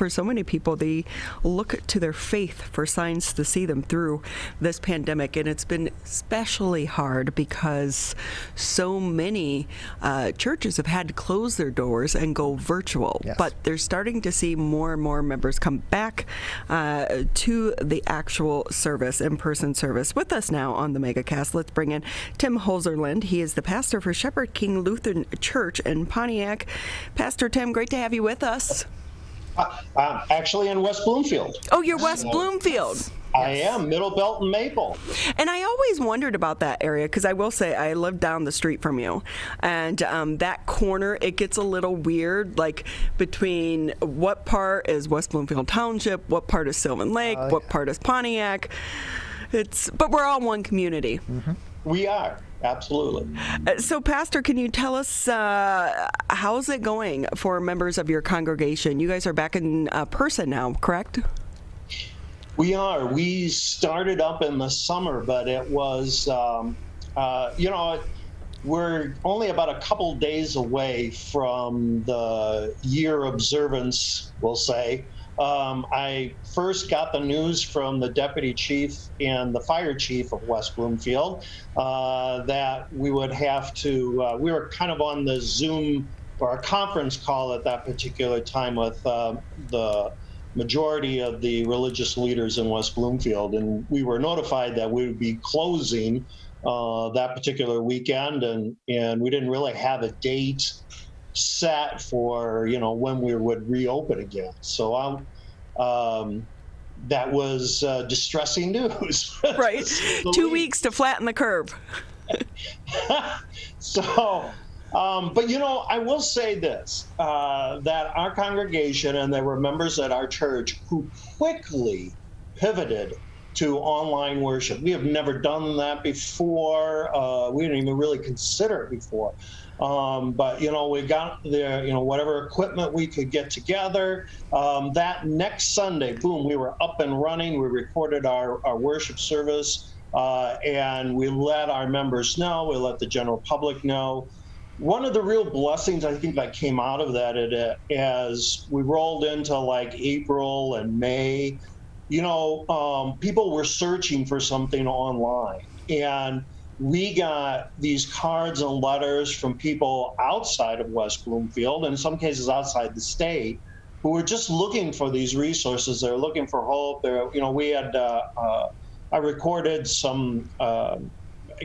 for so many people, they look to their faith for signs to see them through this pandemic. And it's been especially hard because so many churches have had to close their doors and go virtual. Yes. But they're starting to see more and more members come back to the actual service, in-person service. With us now on the MegaCast, let's bring in Tim Holzerland. He is the pastor for Shepherd King Lutheran Church in Pontiac. Pastor Tim, great to have you with us. I'm actually in West Bloomfield. Oh, you're West Bloomfield. I am, Middle Belt and Maple. And I always wondered about that area because I will say I live down the street from you. And that corner, it gets a little weird, like between what part is West Bloomfield Township, what part is Sylvan Lake, what part is Pontiac. But we're all one community. Mm-hmm. We are, absolutely. So, Pastor, can you tell us how's it going for members of your congregation? You guys are back in person now, correct? We are. We started up in the summer, but it was, we're only about a couple days away from the year observance, we'll say. I first got the news from the deputy chief and the fire chief of West Bloomfield that we would have to, we were kind of on the Zoom or a conference call at that particular time with the majority of the religious leaders in West Bloomfield. And we were notified that we would be closing that particular weekend. And we didn't really have a date set for, when we would reopen again. So that was distressing news. Right. 2 weeks to flatten the curve. So, but I will say this, that our congregation, and there were members at our church who quickly pivoted to online worship. We have never done that before. We didn't even really consider it before. But, we got there, whatever equipment we could get together. That next Sunday, boom, we were up and running. We recorded our worship service, and we let our members know. We let the general public know. One of the real blessings I think that came out of that, as we rolled into like April and May, people were searching for something online. And we got these cards and letters from people outside of West Bloomfield, and in some cases outside the state, who were just looking for these resources. They're looking for hope. We had, I recorded some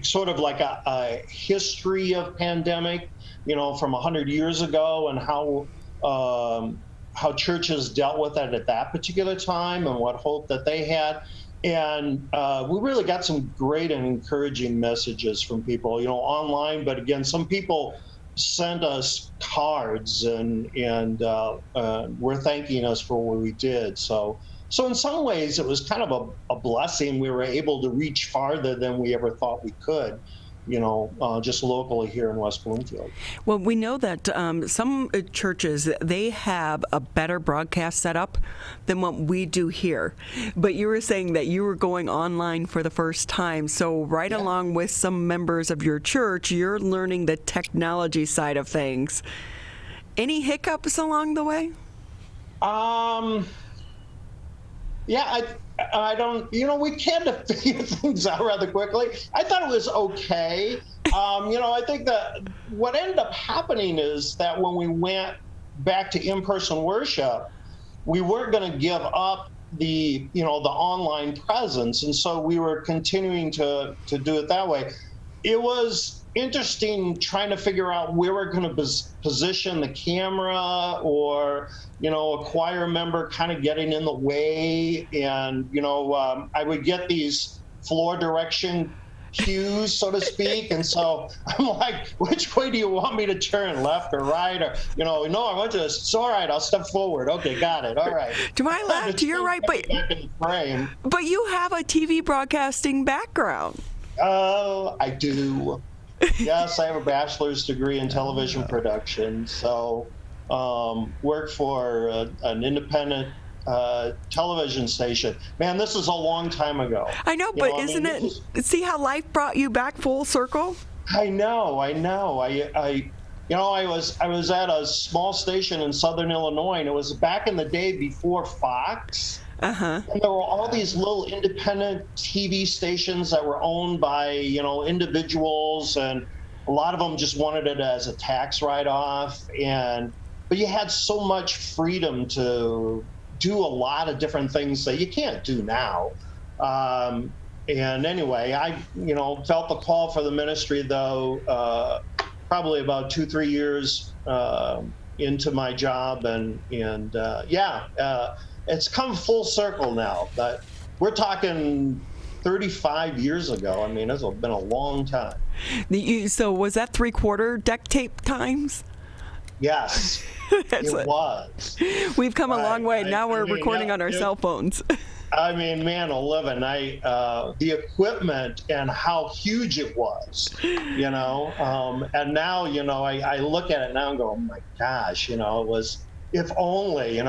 sort of like a history of pandemic, from 100 years ago, and how churches dealt with it at that particular time and what hope that they had. And we really got some great and encouraging messages from people, online. But again, some people sent us cards and were thanking us for what we did. So in some ways, it was kind of a blessing. We were able to reach farther than we ever thought we could, just locally here in West Bloomfield. Well, we know that some churches, they have a better broadcast setup than what we do here. But you were saying that you were going online for the first time. So along with some members of your church, you're learning the technology side of things. Any hiccups along the way? Yeah, I don't, we tend to figure things out rather quickly. I thought it was okay. I think that what ended up happening is that when we went back to in-person worship, we weren't going to give up the online presence. And so we were continuing to do it that way. It was interesting trying to figure out where we're going to position the camera, or a choir member kind of getting in the way. And I would get these floor direction cues, so to speak, and so I'm like, which way do you want me to turn, left or right? Or no, I want to. It's all right, I'll step forward. Okay, got it. All right. To my left, to your right, but you have a TV broadcasting background. Oh, I do. Yes, I have a bachelor's degree in television production. So work for an independent television station. Man, this is a long time ago. I know, but isn't it? See how life brought you back full circle? I know. I was at a small station in Southern Illinois, and it was back in the day before Fox. Uh-huh. And there were all these little independent TV stations that were owned by, individuals, and a lot of them just wanted it as a tax write-off. But you had so much freedom to do a lot of different things that you can't do now. And anyway, I, felt the call for the ministry, though, probably about 2-3 years into my job, and it's come full circle now. But we're talking 35 years ago. I mean, it's been a long time. So was that 3/4 deck tape times? Yes, it was. We've come a long way. Now we're recording on our cell phones. I mean, man, the equipment and how huge it was, and now, I look at it now and go, oh my gosh, it was, if only,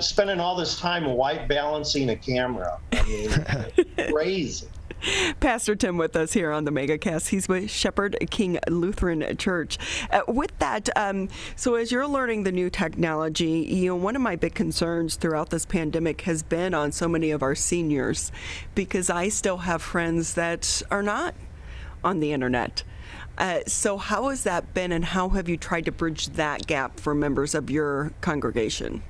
spending all this time white balancing a camera. I mean, crazy. Pastor Tim with us here on the MegaCast. He's with Shepherd King Lutheran Church. With that, so as you're learning the new technology, one of my big concerns throughout this pandemic has been on so many of our seniors, because I still have friends that are not on the internet. So how has that been, and how have you tried to bridge that gap for members of your congregation?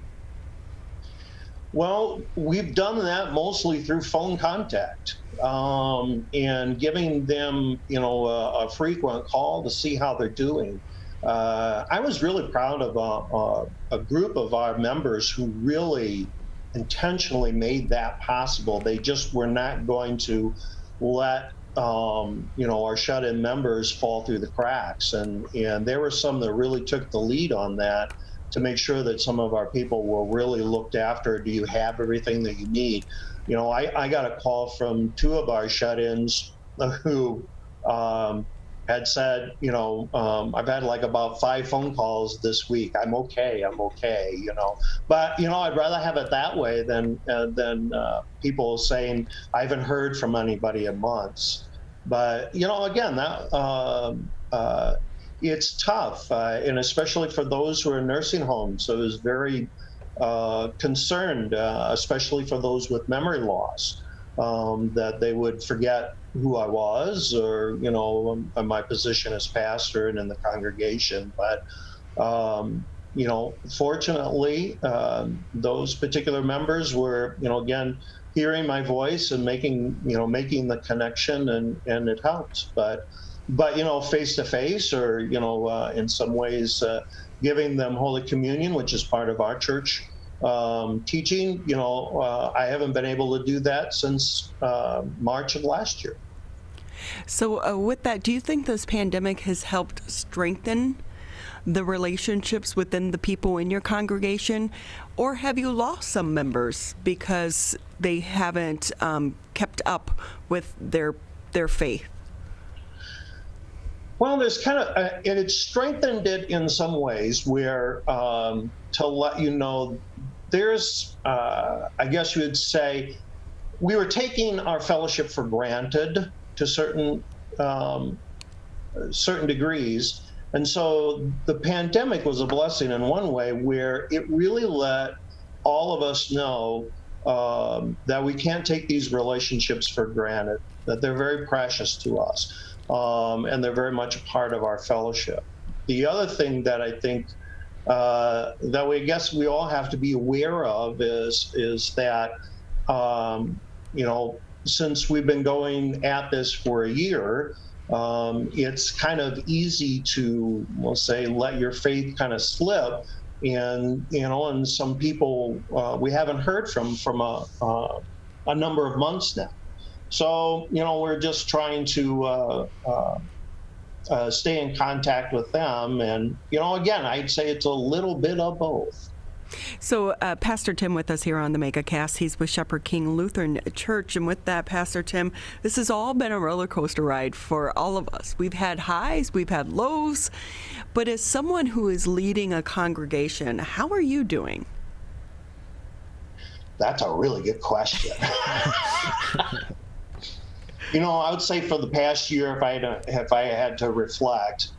Well, we've done that mostly through phone contact, and giving them, a frequent call to see how they're doing. I was really proud of a group of our members who really intentionally made that possible. They just were not going to let our shut-in members fall through the cracks, and there were some that really took the lead on that, to make sure that some of our people were really looked after. Do you have everything that you need? I got a call from 2 of our shut-ins who had said, I've had like about 5 phone calls this week. I'm okay. But, I'd rather have it that way than people saying, I haven't heard from anybody in months. But, again, that it's tough, and especially for those who are in nursing homes. So I was very concerned, especially for those with memory loss, that they would forget who I was, or my position as pastor and in the congregation. But fortunately, those particular members were, again, hearing my voice and making the connection, and it helped. But face to face, or in some ways giving them Holy Communion, which is part of our church teaching. I haven't been able to do that since March of last year. So with that, do you think this pandemic has helped strengthen the relationships within the people in your congregation, or have you lost some members because they haven't kept up with their faith? Well, there's kind of, and it's strengthened it in some ways, where to let you know, there's, I guess you would say, we were taking our fellowship for granted to certain degrees. And so the pandemic was a blessing in one way, where it really let all of us know that we can't take these relationships for granted, that they're very precious to us. And they're very much a part of our fellowship. The other thing that I think I guess we all have to be aware of is that, since we've been going at this for a year, it's kind of easy to, we'll say, let your faith kind of slip. And some people we haven't heard from a number of months now. So, we're just trying to stay in contact with them. And, again, I'd say it's a little bit of both. So Pastor Tim with us here on the MegaCast. He's with Shepherd King Lutheran Church. And with that, Pastor Tim, this has all been a roller coaster ride for all of us. We've had highs, we've had lows. But as someone who is leading a congregation, how are you doing? That's a really good question. I would say for the past year, if I had to reflect,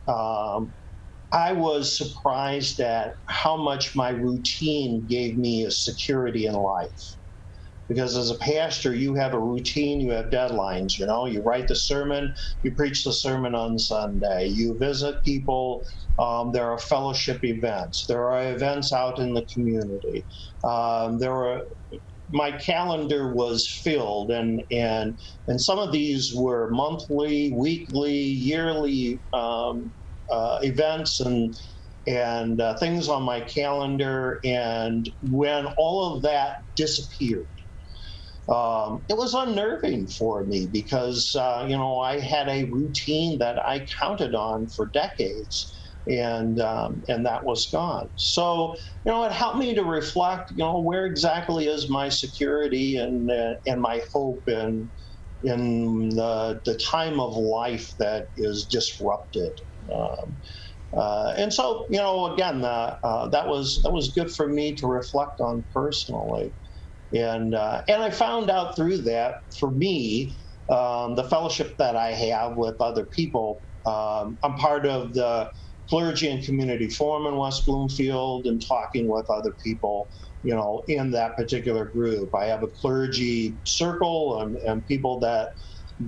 I was surprised at how much my routine gave me a security in life. Because as a pastor, you have a routine, you have deadlines. You write the sermon, you preach the sermon on Sunday, you visit people. There are fellowship events, there are events out in the community. My calendar was filled, and some of these were monthly, weekly, yearly events and things on my calendar. And when all of that disappeared, it was unnerving for me because I had a routine that I counted on for decades, and that was gone. So it helped me to reflect. Where exactly is my security and my hope in the time of life that is disrupted. And so again, that was good for me to reflect on personally. And I found out through that, for me, the fellowship that I have with other people. I'm part of the Clergy and Community Forum in West Bloomfield, and talking with other people, in that particular group. I have a clergy circle and people that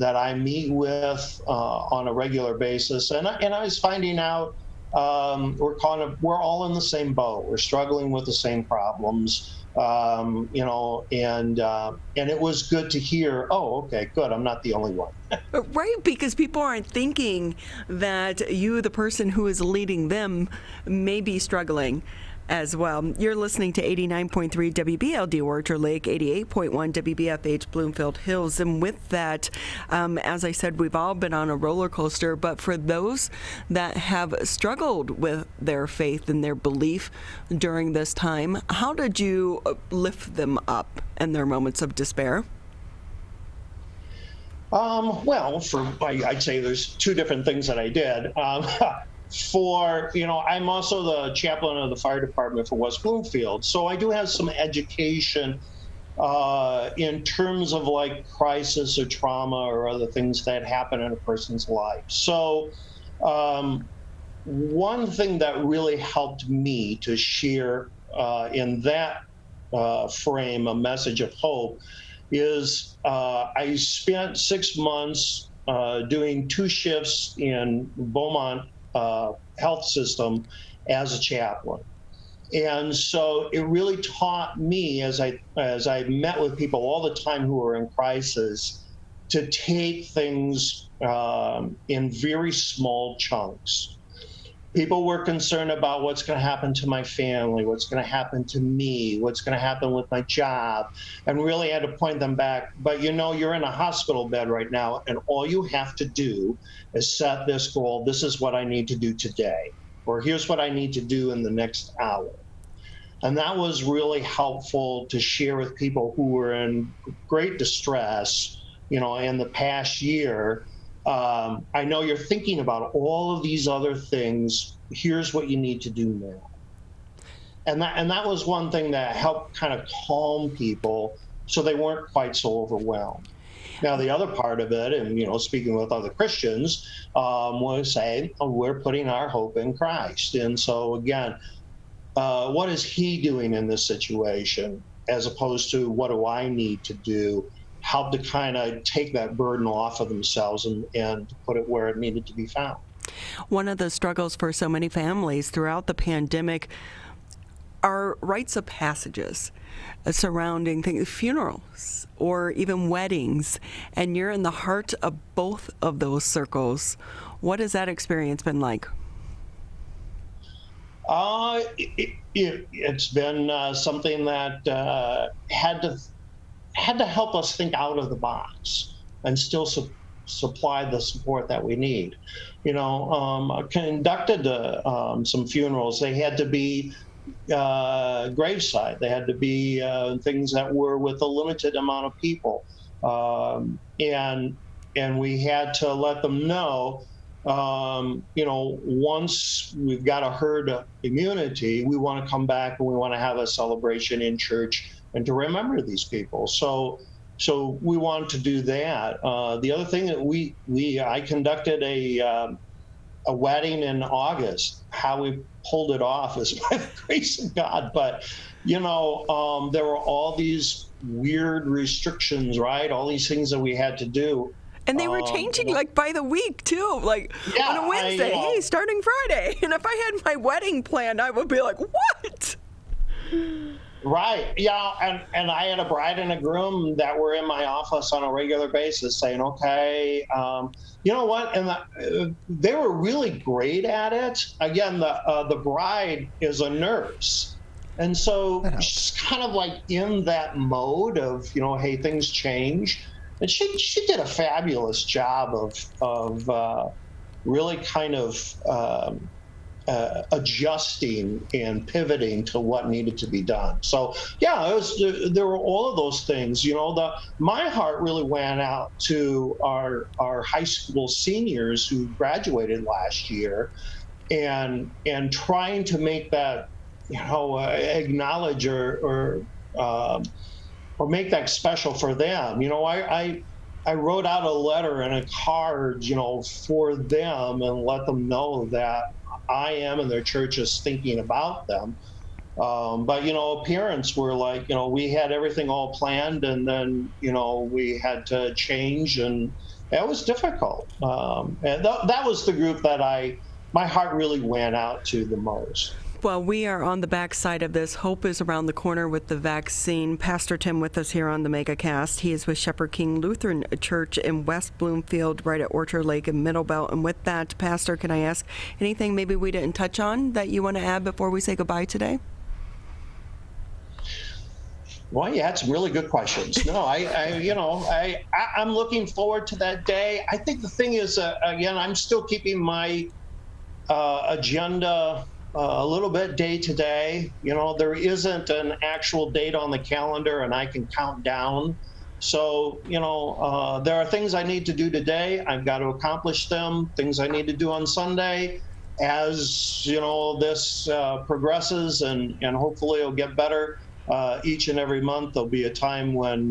I meet with on a regular basis. And I was finding out we're all in the same boat. We're struggling with the same problems. And it was good to hear, oh, okay, good, I'm not the only one. Right, because people aren't thinking that you, the person who is leading them, may be struggling as well. You're listening to 89.3 WBLD Orchard Lake, 88.1 WBFH Bloomfield Hills. And with that, as I said, we've all been on a roller coaster. But for those that have struggled with their faith and their belief during this time, how did you lift them up in their moments of despair? Well, I'd say there's two different things that I did. I'm also the chaplain of the fire department for West Bloomfield. So I do have some education in terms of like crisis or trauma or other things that happen in a person's life. So one thing that really helped me to share in that frame a message of hope is I spent 6 months doing 2 shifts in Beaumont health system as a chaplain. And so it really taught me, as I met with people all the time who were in crisis, to take things in very small chunks. People were concerned about what's going to happen to my family, what's going to happen to me, what's going to happen with my job, and really had to point them back. But you're in a hospital bed right now, and all you have to do is set this goal. This is what I need to do today, or here's what I need to do in the next hour. And that was really helpful to share with people who were in great distress, in the past year. I know you're thinking about all of these other things. Here's what you need to do now. And that was one thing that helped kind of calm people so they weren't quite so overwhelmed. Now, the other part of it, and speaking with other Christians, was saying, we're putting our hope in Christ. And so again, what is he doing in this situation, as opposed to what do I need to do? Help to kind of take that burden off of themselves and put it where it needed to be found. One of the struggles for so many families throughout the pandemic are rites of passages surrounding things, funerals or even weddings, and you're in the heart of both of those circles. What has that experience been like? It's been something that had to help us think out of the box and still supply the support that we need. I conducted some funerals. They had to be graveside. They had to be things that were with a limited amount of people. And we had to let them know, once we've got a herd immunity, we want to come back and we want to have a celebration in church and to remember these people. So we wanted to do that. The other thing that I conducted a a wedding in August. How we pulled it off is by the grace of God. But, there were all these weird restrictions, right? All these things that we had to do. And they were changing like by the week too. Like on a Wednesday, hey, starting Friday. And if I had my wedding planned, I would be like, what? Right. Yeah. And I had a bride and a groom that were in my office on a regular basis saying, okay, you know what? And they were really great at it. Again, the bride is a nurse. And so she's kind of like in that mode of, hey, things change. And she did a fabulous job of really kind of adjusting and pivoting to what needed to be done. So yeah, there were all of those things. My heart really went out to our high school seniors who graduated last year, and trying to make that acknowledge or make that special for them. I wrote out a letter and a card, for them and let them know that I am and their church is thinking about them. But, parents were like, we had everything all planned, and then, we had to change, and that was difficult. And that was the group that my heart really went out to the most. Well, we are on the backside of this. Hope is around the corner with the vaccine. Pastor Tim with us here on the MegaCast. He is with Shepherd King Lutheran Church in West Bloomfield, right at Orchard Lake in Middlebelt. And with that, Pastor, can I ask anything maybe we didn't touch on that you want to add before we say goodbye today? Well, you had some really good questions. No, I'm looking forward to that day. I think the thing is, again, I'm still keeping my agenda a little bit day to day. There isn't an actual date on the calendar and I can count down. So, there are things I need to do today. I've got to accomplish them. Things I need to do on Sunday. As, this progresses and hopefully it'll get better each and every month. There'll be a time when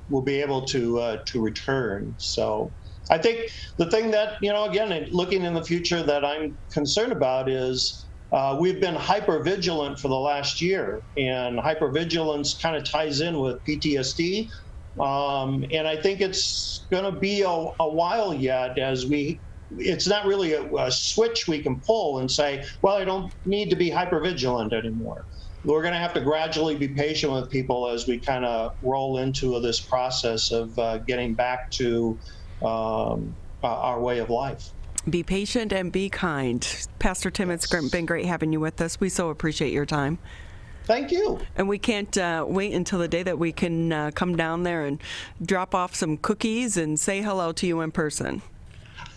we'll be able to return. So I think the thing that, again, looking in the future that I'm concerned about is we've been hypervigilant for the last year, and hypervigilance kind of ties in with PTSD. And I think it's going to be a while yet it's not really a switch we can pull and say, well, I don't need to be hypervigilant anymore. We're going to have to gradually be patient with people as we kind of roll into this process of getting back to our way of life. Be patient and be kind. Pastor Tim, it's been great having you with us. We so appreciate your time. Thank you. And we can't wait until the day that we can come down there and drop off some cookies and say hello to you in person.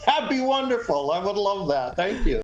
That'd be wonderful. I would love that. Thank you.